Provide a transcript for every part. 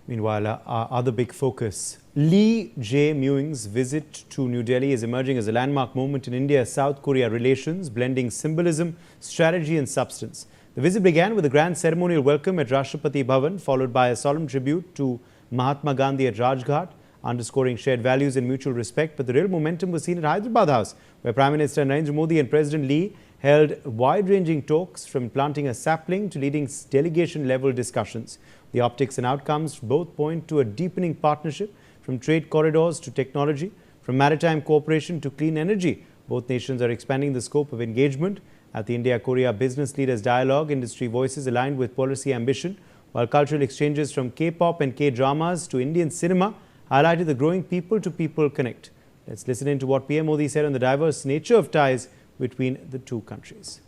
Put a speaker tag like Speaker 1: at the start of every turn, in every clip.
Speaker 1: Meanwhile, our other big focus, Lee Jae-myung's visit to New Delhi is emerging as a landmark moment in India-South Korea relations, blending symbolism, strategy and substance. The visit began with a grand ceremonial welcome at Rashtrapati Bhavan, followed by a solemn tribute to Mahatma Gandhi at Rajghat, underscoring shared values and mutual respect. But the real momentum was seen at Hyderabad House, where Prime Minister Narendra Modi and President Lee held wide-ranging talks, from planting a sapling to leading delegation-level discussions. The optics and outcomes both point to a deepening partnership, from trade corridors to technology, from maritime cooperation to clean energy. Both nations are expanding the scope of engagement. At the India-Korea Business Leaders Dialogue, industry voices aligned with policy ambition, while cultural exchanges from K-pop and K-dramas to Indian cinema highlighted the growing people-to-people connect. Let's listen in to what PM Modi said on the diverse nature of ties between the two countries.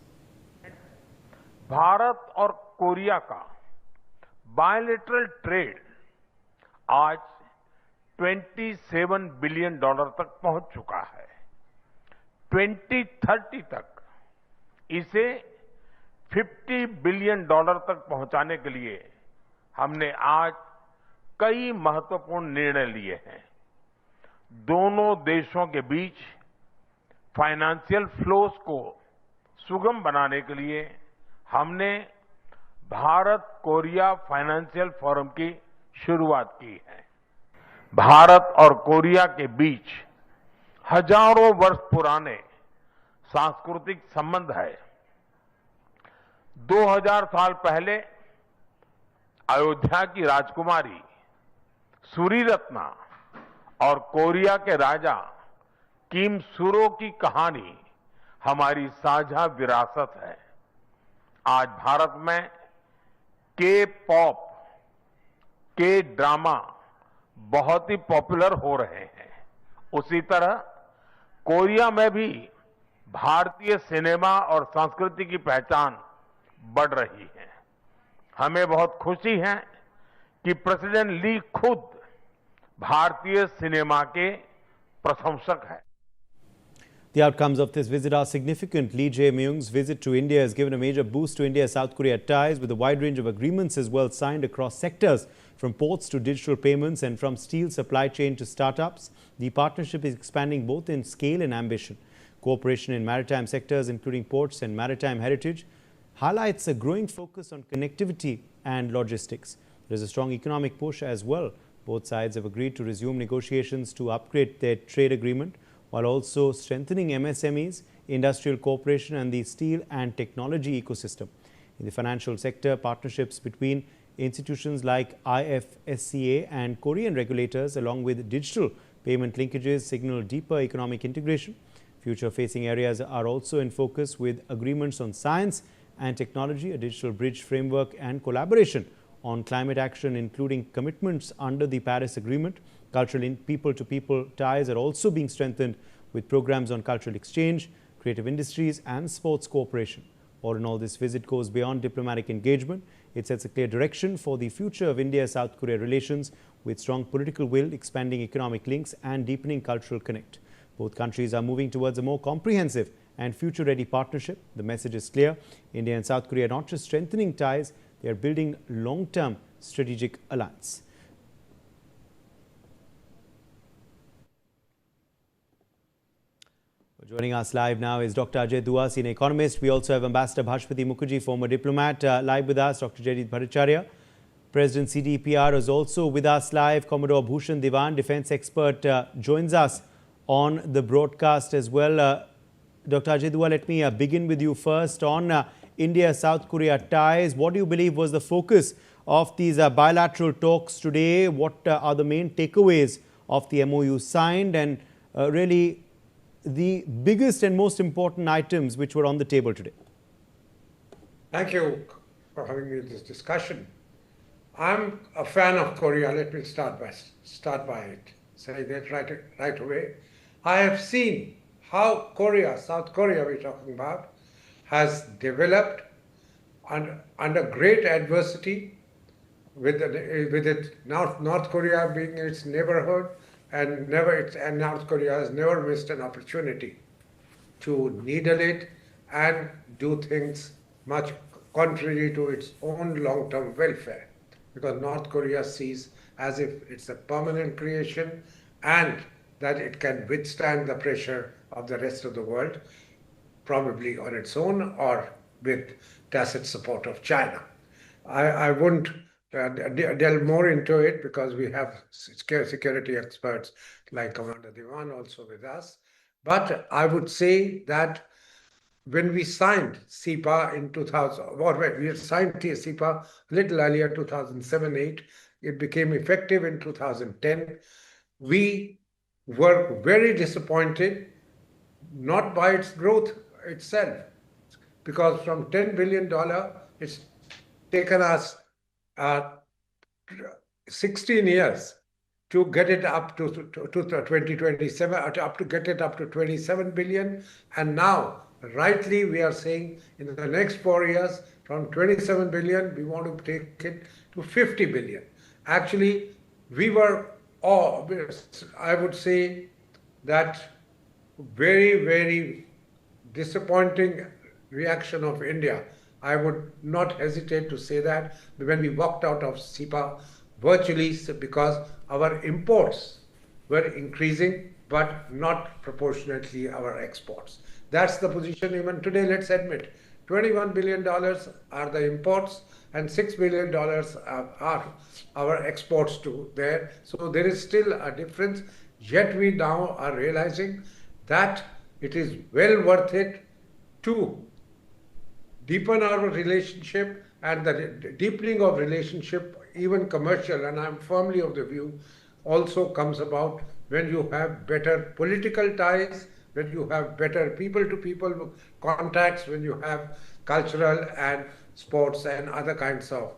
Speaker 2: Bharat और Korea का bilateral trade आज $27 billion तक पहुंच चुका है। 2030 तक इसे $50 billion तक पहुंचाने के लिए हमने आज कई महत्वपूर्ण निर्णय लिए हैं। दोनों देशों के बीच फाइनेंशियल फ्लोज को सुगम बनाने के लिए हमने भारत कोरिया फाइनेंशियल फोरम की शुरुआत की है। भारत और कोरिया के बीच हजारों वर्ष पुराने सांस्कृतिक संबंध है। 2000 साल पहले अयोध्या की राजकुमारी सूरीरत्ना और कोरिया के राजा किम सुरो की कहानी हमारी साझा विरासत है। आज भारत में के पॉप, के ड्रामा बहुत ही पॉपुलर हो रहे हैं। उसी तरह कोरिया में भी भारतीय सिनेमा और संस्कृति की पहचान बढ़ रही है। हमें बहुत खुशी है कि प्रेसिडेंट ली खुद भारतीय सिनेमा के प्रशंसक हैं।
Speaker 1: The outcomes of this visit are significant. Lee Jae-myung's visit to India has given a major boost to India-South Korea ties, with a wide range of agreements as well signed across sectors, from ports to digital payments and from steel supply chain to startups. The partnership is expanding both in scale and ambition. Cooperation in maritime sectors, including ports and maritime heritage, highlights a growing focus on connectivity and logistics. There is a strong economic push as well. Both sides have agreed to resume negotiations to upgrade their trade agreement, while also strengthening MSMEs, industrial cooperation and the steel and technology ecosystem. In the financial sector, partnerships between institutions like IFSCA and Korean regulators, along with digital payment linkages, signal deeper economic integration. Future-facing areas are also in focus, with agreements on science and technology, a digital bridge framework and collaboration on climate action, including commitments under the Paris Agreement. Cultural and people-to-people ties are also being strengthened, with programs on cultural exchange, creative industries and sports cooperation. All in all, this visit goes beyond diplomatic engagement. It sets a clear direction for the future of India-South Korea relations, with strong political will, expanding economic links and deepening cultural connect. Both countries are moving towards a more comprehensive and future-ready partnership. The message is clear. India and South Korea are not just strengthening ties, they are building long-term strategic alliance. Joining us live now is Dr. Ajay Dua, senior economist. We also have Ambassador Bhashpati Mukherjee, former diplomat, live with us. Dr. Jaideep Bhattacharya, President CDPR, is also with us live. Commodore Bhushan Diwan, defense expert, joins us on the broadcast as well. Dr. Ajay Dua, let me begin with you first on India-South Korea ties. What do you believe was the focus of these bilateral talks today? What are the main takeaways of the MOU signed, and really the biggest and most important items which were on the table today?
Speaker 3: Thank you for having me this discussion. I'm a fan of Korea. Let me start by it. Say that right away. I have seen how Korea, South Korea we're talking about, has developed under great adversity, with North Korea being its neighborhood, and North Korea has never missed an opportunity to needle it and do things much contrary to its own long-term welfare. because North Korea sees as if it's a permanent creation and that it can withstand the pressure of the rest of the world, probably on its own or with tacit support of China. I wouldn't delve more into it because we have security experts like Commander Diwan also with us. But I would say that when we signed CEPA in 2000, or we had signed CEPA a little earlier, 2007-8, it became effective in 2010. We were very disappointed, not by its growth itself, because from $10 billion, it's taken us uh, 16 years to get it up to 2027, up to get it up to 27 billion. And now, rightly, we are saying in the next 4 years, from 27 billion, we want to take it to 50 billion. Actually, we were, I would say that very, very disappointing reaction of India. I would not hesitate to say that when we walked out of CEPA, virtually because our imports were increasing, but not proportionately our exports. That's the position even today, let's admit. $21 billion are the imports and $6 billion are our exports to there. So there is still a difference, yet we now are realizing that it is well worth it to deepen our relationship, and the deepening of relationship, even commercial, and I'm firmly of the view, also comes about when you have better political ties, when you have better people-to-people contacts, when you have cultural and sports and other kinds of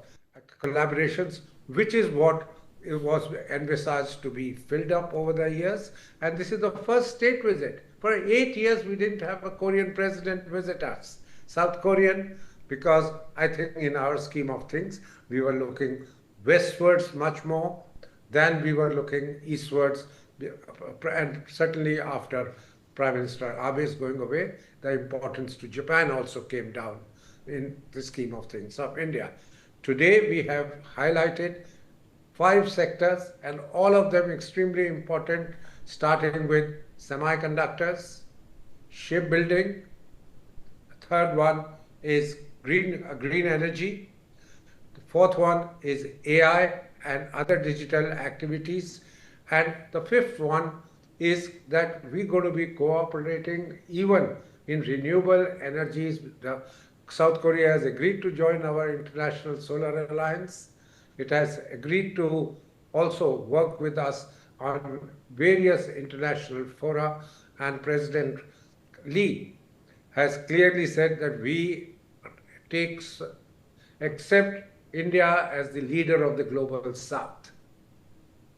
Speaker 3: collaborations, which is what it was envisaged to be filled up over the years. And this is the first state visit. For 8 years, we didn't have a Korean president visit us. South Korean, because I think in our scheme of things, we were looking westwards much more than we were looking eastwards. And certainly after Prime Minister Abe's going away, the importance to Japan also came down in the scheme of things of India. Today, we have highlighted 5 sectors, and all of them extremely important, starting with semiconductors, shipbuilding. The third one is green energy. The fourth one is AI and other digital activities. And the fifth one is that we're going to be cooperating even in renewable energies. South Korea has agreed to join our International Solar Alliance. It has agreed to also work with us on various international fora, and President Lee has clearly said that we accept India as the leader of the global South,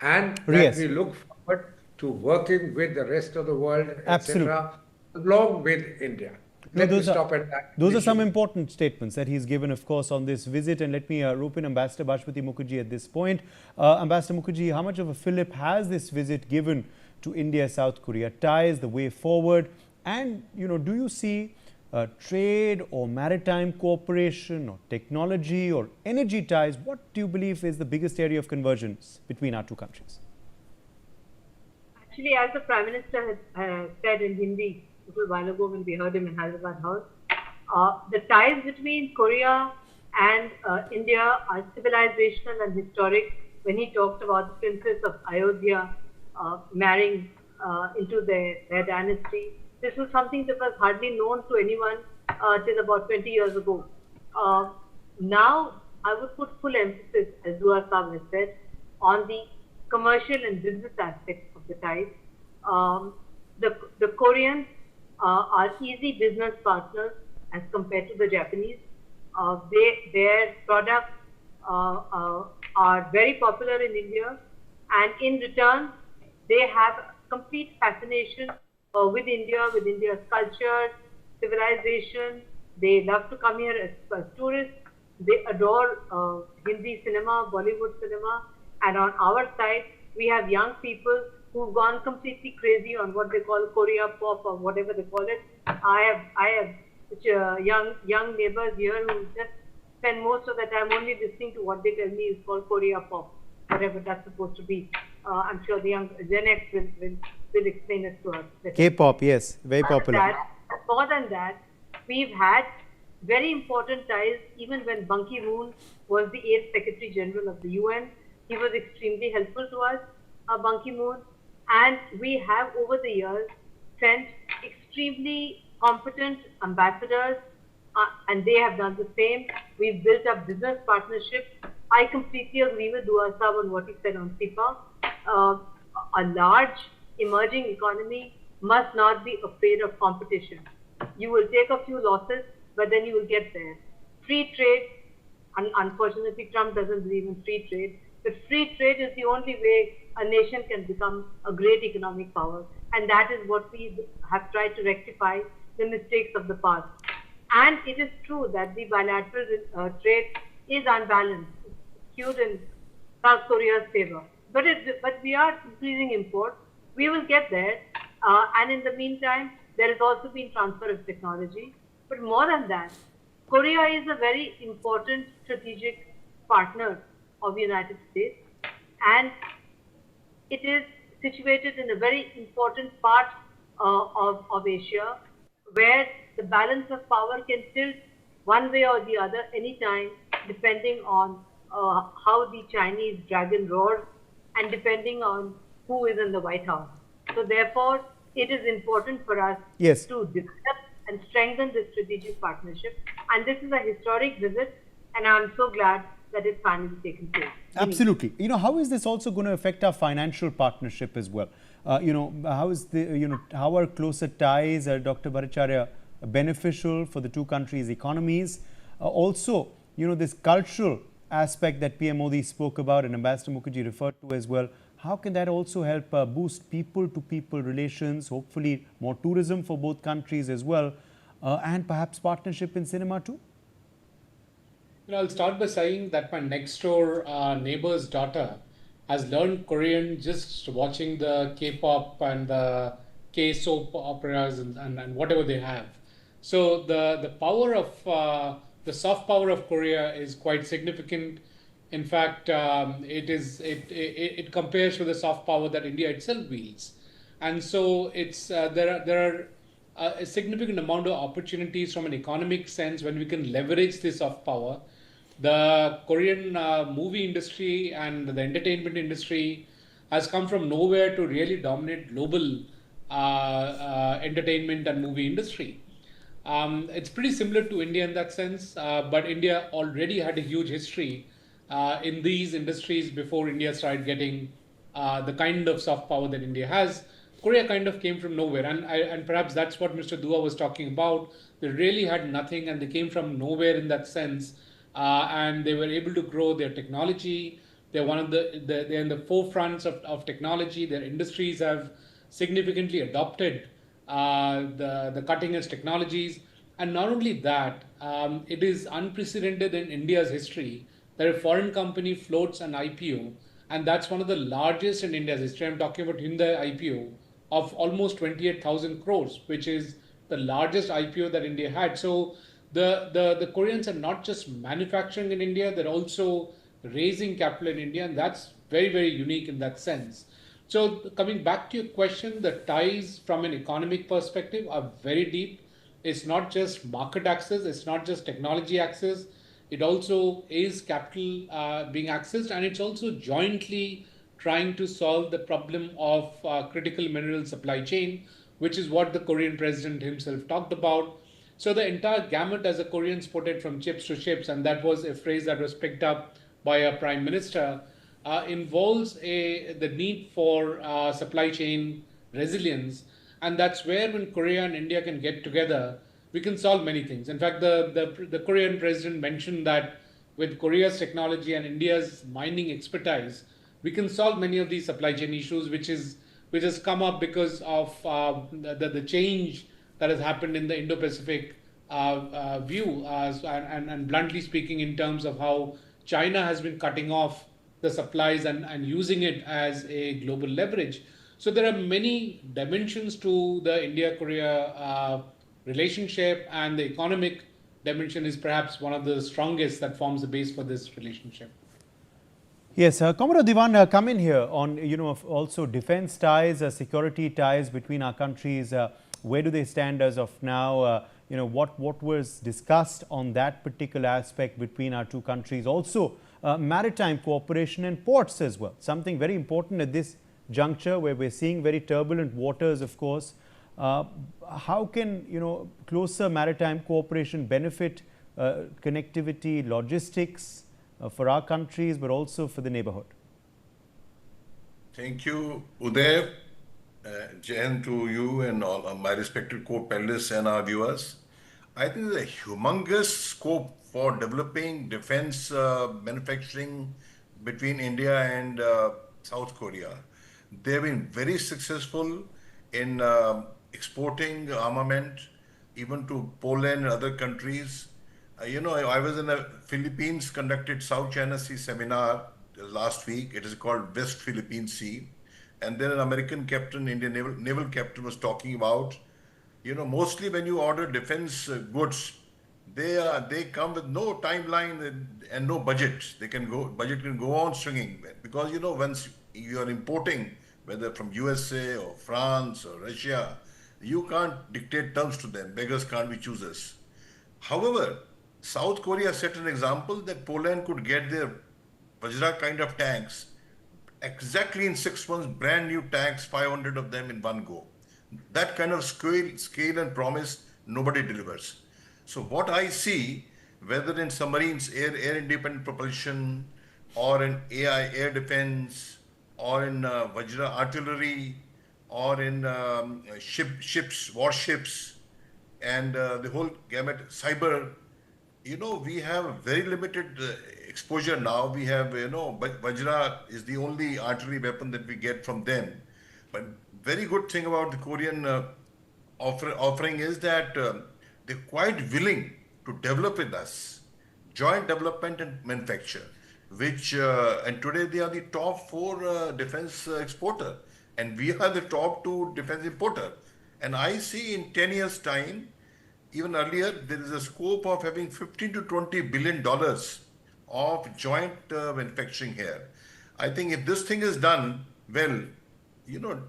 Speaker 3: and that
Speaker 1: Yes.
Speaker 3: we look forward to working with the rest of the world,
Speaker 1: Absolutely.
Speaker 3: etc., along with India. Let me stop at that.
Speaker 1: Those are some important statements that he's given, of course, on this visit. And let me rope in Ambassador Bashpati Mukherjee at this point. Ambassador Mukherjee, how much of a fillip has this visit given to India-South Korea ties, the way forward? And, do you see trade or maritime cooperation or technology or energy ties? What do you believe is the biggest area of convergence between our two countries?
Speaker 4: Actually, as the Prime Minister had said in Hindi a little while ago when we heard him in Hyderabad House, the ties between Korea and India are civilizational and historic. When he talked about the Princess of Ayodhya marrying into their dynasty, this was something that was hardly known to anyone till about 20 years ago. Now, I would put full emphasis, as Dua Saab has said, on the commercial and business aspects of the ties. The Koreans are easy business partners as compared to the Japanese. Their products are very popular in India, and in return, they have complete fascination with India, with India's culture, civilization. They love to come here as tourists. They adore Hindi cinema, Bollywood cinema, and on our side, we have young people who've gone completely crazy on what they call Korea pop or whatever they call it. I have young neighbors here who just spend most of the time only listening to what they tell me is called Korea pop, whatever that's supposed to be. I'm sure the young Gen X will explain it to us.
Speaker 1: K-pop, yes, very popular.
Speaker 4: More than that, we've had very important ties. Even when Ban Ki-moon was the 8th Secretary General of the UN, he was extremely helpful to us, Ban Ki-moon. And we have over the years sent extremely competent ambassadors, and they have done the same. We've built up business partnerships. I completely agree with Dua Saab on what he said on SIPA. A large emerging economy must not be afraid of competition. You will take a few losses, but then you will get there. Free trade, and unfortunately Trump doesn't believe in free trade, but free trade is the only way a nation can become a great economic power. And that is what we have tried to rectify, the mistakes of the past. And it is true that the bilateral trade is unbalanced, skewed in South Korea's favor. But we are increasing imports. We will get there. And in the meantime, there has also been transfer of technology. But more than that, Korea is a very important strategic partner of the United States. And it is situated in a very important part of Asia, where the balance of power can tilt one way or the other anytime, depending on how the Chinese dragon roars and depending on who is in the White House. So therefore, it is important for us to develop and strengthen this strategic partnership. And this is a historic visit, and I'm so glad that it's finally taken place.
Speaker 1: Absolutely. How is this also going to affect our financial partnership as well? How are closer ties, Dr. Bhattacharya, beneficial for the two countries' economies? Also, this cultural aspect that PM Modi spoke about and Ambassador Mukherjee referred to as well, how can that also help boost people-to-people relations, hopefully more tourism for both countries as well, and perhaps partnership in cinema too?
Speaker 5: I'll start by saying that my next door neighbor's daughter has learned Korean just watching the K-pop and the K-soap operas and whatever they have. So the power of the soft power of Korea is quite significant. In fact, it compares with the soft power that India itself wields, and so there are a significant amount of opportunities from an economic sense when we can leverage this soft power. The Korean movie industry and the entertainment industry has come from nowhere to really dominate global entertainment and movie industry. It's pretty similar to India in that sense, but India already had a huge history in these industries before India started getting the kind of soft power that India has. Korea kind of came from nowhere, and perhaps that's what Mr. Dua was talking about. They really had nothing, and they came from nowhere in that sense, and they were able to grow their technology. They're they're in the forefronts of technology. Their industries have significantly adopted the cutting edge technologies, and not only that, it is unprecedented in India's history that a foreign company floats an IPO, and that's one of the largest in India's history. I'm talking about Hyundai IPO of almost 28,000 crores, which is the largest IPO that India had. So the Koreans are not just manufacturing in India, they're also raising capital in India, and that's very, very unique in that sense. So coming back to your question, the ties from an economic perspective are very deep. It's not just market access, it's not just technology access, it also is capital being accessed, and it's also jointly trying to solve the problem of critical mineral supply chain, which is what the Korean president himself talked about. So the entire gamut, as the Koreans put it, from chips to ships, and that was a phrase that was picked up by our prime minister, involves the need for supply chain resilience. And that's where, when Korea and India can get together, we can solve many things. In fact, the Korean president mentioned that with Korea's technology and India's mining expertise, we can solve many of these supply chain issues, which has come up because of the change that has happened in the Indo-Pacific view, and bluntly speaking, in terms of how China has been cutting off the supplies and using it as a global leverage. So there are many dimensions to the India-Korea relationship and the economic dimension is perhaps one of the strongest that forms the base for this relationship.
Speaker 1: Yes, Commodore Diwan, come in here on, also defense ties, security ties between our countries. Where do they stand as of now? What was discussed on that particular aspect between our two countries? Also, maritime cooperation and ports as well. Something very important at this juncture where we're seeing very turbulent waters, of course. How can, closer maritime cooperation benefit connectivity, logistics, for our countries, but also for the neighborhood?
Speaker 6: Thank you, Uday, Jain, to you and all my respected co-panelists and our viewers. I think there's a humongous scope for developing defense manufacturing between India and South Korea. They've been very successful in exporting armament, even to Poland and other countries. I was in the Philippines, conducted South China Sea seminar last week. It is called West Philippine Sea. And then an American captain, Indian naval captain, was talking about, mostly when you order defense goods, they come with no timeline and no budget. Budget can go on swinging because, once you are importing, whether from USA or France or Russia, you can't dictate terms to them. Beggars can't be choosers. However, South Korea set an example that Poland could get their Vajra kind of tanks exactly in 6 months, brand new tanks, 500 of them in one go. That kind of scale and promise, nobody delivers. So what I see, whether in submarines, air independent propulsion, or in AI, air defense, or in Vajra artillery, or in ships, warships, and the whole gamut, cyber, we have very limited exposure now. We have, Vajra is the only artillery weapon that we get from them. But very good thing about the Korean offering is that they're quite willing to develop with us, joint development and manufacture, which, and today they are the top 4 defense exporter, and we are the top 2 defense importer. And I see in 10 years' time, even earlier, there is a scope of having $15 to $20 billion of joint manufacturing here. I think if this thing is done well,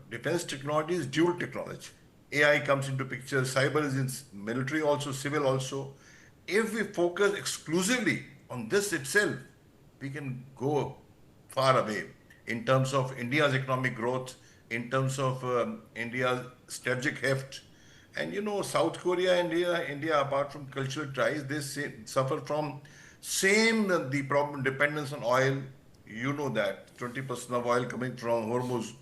Speaker 6: defense technology is dual technology. AI comes into picture, cyber is in military also, civil also. If we focus exclusively on this itself, we can go far away in terms of India's economic growth, in terms of India's strategic heft. And South Korea and India, apart from cultural ties, they suffer from the problem, dependence on oil. That 20% of oil coming from Hormuz.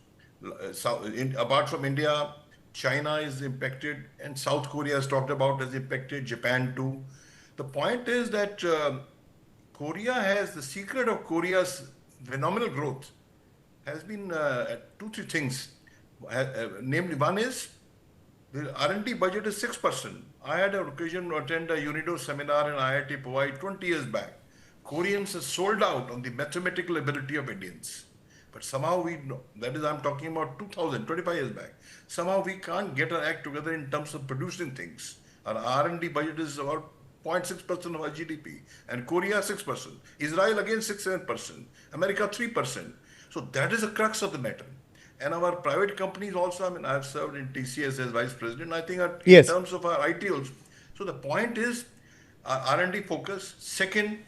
Speaker 6: Apart from India, China is impacted, and South Korea is talked about as impacted, Japan too. The point is that the secret of Korea's phenomenal growth has been 2-3 things. Namely, one is, the R&D budget is 6%. I had an occasion to attend a UNIDO seminar in IIT Powai 20 years back. Koreans are sold out on the mathematical ability of Indians. But somehow I'm talking about 25 years back. Somehow we can't get our act together in terms of producing things. Our R&D budget is about 0.6% of our GDP. And Korea 6%. Israel again 6-7%. America 3%. So that is the crux of the matter. And our private companies also, I've served in TCS as vice president, I think in terms of our IT also. So the point is, our R&D focus. Second,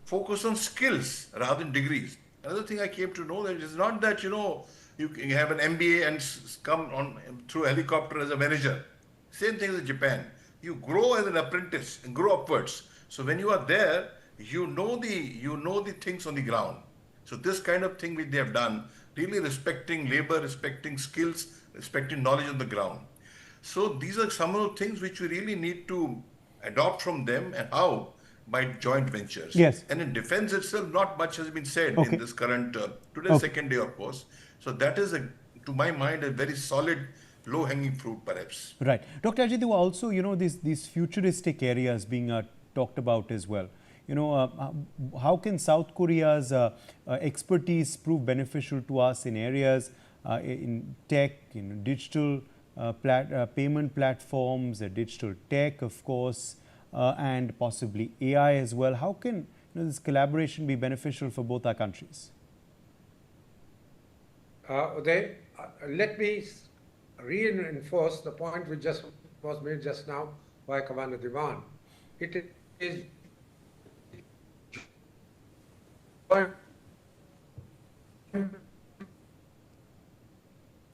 Speaker 6: focus on skills rather than degrees. Another thing I came to know that it is not that, you have an MBA and come on through a helicopter as a manager. Same thing as Japan. You grow as an apprentice and grow upwards. So when you are there, you know the things on the ground. So this kind of thing which they have done, really respecting labor, respecting skills, respecting knowledge on the ground. So these are some of the things which we really need to adopt from them, and how? By joint ventures.
Speaker 1: Yes.
Speaker 6: And in defense itself, not much has been said in this current, today's second day, of course. So that is, to my mind, a very solid, low-hanging fruit, perhaps.
Speaker 1: Right. Dr. Ajit, there were also, these futuristic areas being talked about as well. How can South Korea's expertise prove beneficial to us in areas in tech, in digital payment platforms, digital tech, of course, and possibly AI as well. How can this collaboration be beneficial for both our countries?
Speaker 3: Uday, let me reinforce the point which just was made just now by Commander Diwan. It is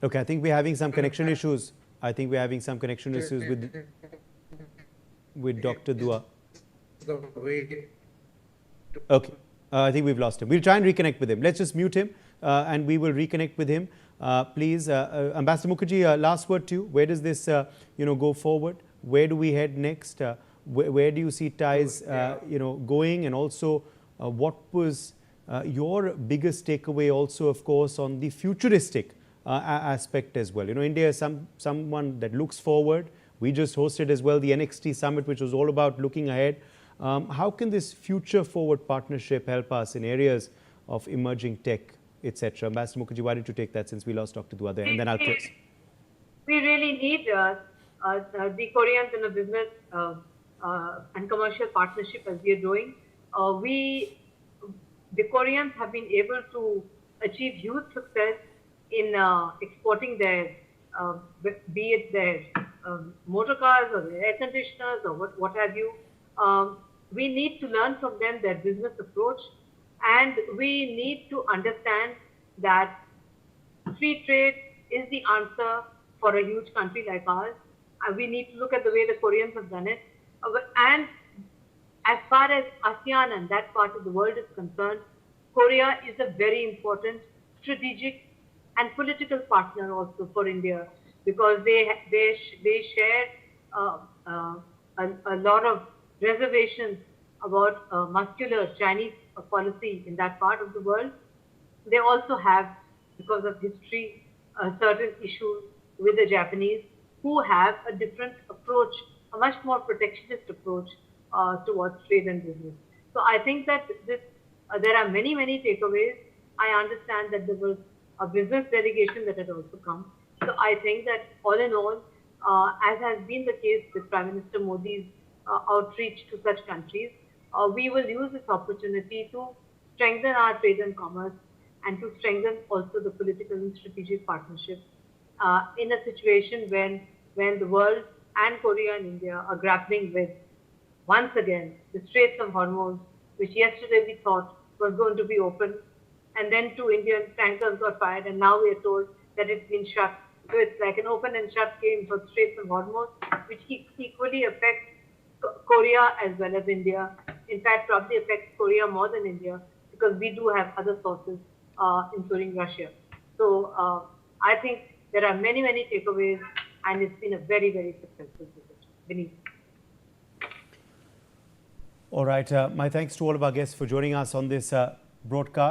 Speaker 1: Okay, I think we're having some connection issues. With Dr. Dua.
Speaker 3: the way
Speaker 1: Okay, I think we've lost him. We'll try and reconnect with him. Let's just mute him and we will reconnect with him. Please, Ambassador Mukherjee, last word to you. Where does this, go forward? Where do we head next? Where do you see ties, going? And also, what was your biggest takeaway also, of course, on the futuristic aspect as well? India is someone that looks forward. We just hosted as well the NXT summit, which was all about looking ahead. How can this future forward partnership help us in areas of emerging tech, etc.? Ambassador Mukherjee, why don't you take that since we lost Dr. Dua there, and then I'll close.
Speaker 4: We really need the Koreans in a business and commercial partnership as we are doing. The Koreans have been able to achieve huge success in exporting their, be it their motor cars or their air conditioners or what have you. We need to learn from them their business approach, and we need to understand that free trade is the answer for a huge country like ours. We need to look at the way the Koreans have done it. And as far as ASEAN and that part of the world is concerned, Korea is a very important strategic and political partner also for India, because they share a lot of reservations about muscular Chinese policy in that part of the world. They also have, because of history, certain issues with the Japanese, who have a different approach, a much more protectionist approach towards trade and business. So I think that there are many, many takeaways. I understand that there was a business delegation that had also come. So I think that all in all, as has been the case with Prime Minister Modi's outreach to such countries, we will use this opportunity to strengthen our trade and commerce and to strengthen also the political and strategic partnership in a situation when the world and Korea and India are grappling with, once again, the Straits of Hormuz, which yesterday we thought was going to be open, and then 2 Indian tankers got fired, and now we are told that it's been shut. So it's like an open and shut game for Straits of Hormuz, which equally affects Korea as well as India. In fact, probably affects Korea more than India, because we do have other sources, including Russia. So I think there are many, many takeaways, and it's been a very, very successful visit. Vineet.
Speaker 1: All right. My thanks to all of our guests for joining us on this broadcast.